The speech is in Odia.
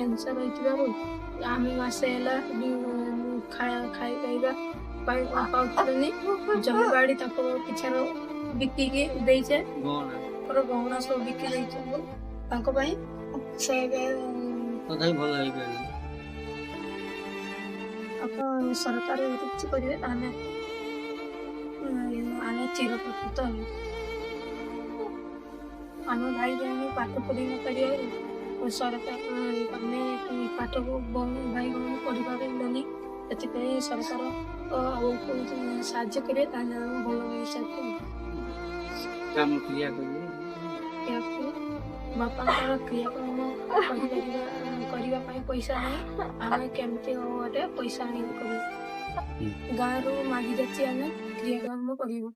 କ୍ୟାନ୍ସର ହେଇଥିବାରୁ ଆମେ ମାସେ ହେଲା ଖାଇବା ପାଉଥିଲୁନି। ଜମିବାଡ଼ି ତାକୁ କିଛିର ବିକିକି ଦେଇଛେ, ଗହଣା ସବୁ ବିକି ଦେଇଛୁ ତାଙ୍କ ପାଇଁ। ସେ ଏବେ ଭଲ ହେଇପାରିବ। ଆପଣ ସରକାର ଏମିତି କିଛି କରିବେ ତାହେଲେ ଆମେ ଚିରପକୃତ ହେବୁ। ଆମ ଭାଇ ଭଉଣୀ ପାଠ ପଢ଼ି ନ ପାରିବାରୁ ସରକାର ଆମେ ପାଠକୁ ଭାଇ ଭଉଣୀ ପଢ଼ିପାରିଲୁନି, ସେଥିପାଇଁ ସରକାର ଆମକୁ ସାହାଯ୍ୟ କରିବେ ତାହେଲେ ଆମେ ଭଲ ଭବିଷ୍ୟତ ବାପାଙ୍କର କ୍ରିୟାକର୍ମ କରିବା ପାଇଁ ପଇସା ନାହିଁ, ଆମେ କେମିତି ଗୋଟେ ପଇସା ଆଣିକି କରିବୁ। ଗାଁରୁ ମାଗି ଯାଚି ଆମେ କ୍ରିୟାକର୍ମ କରିବୁ।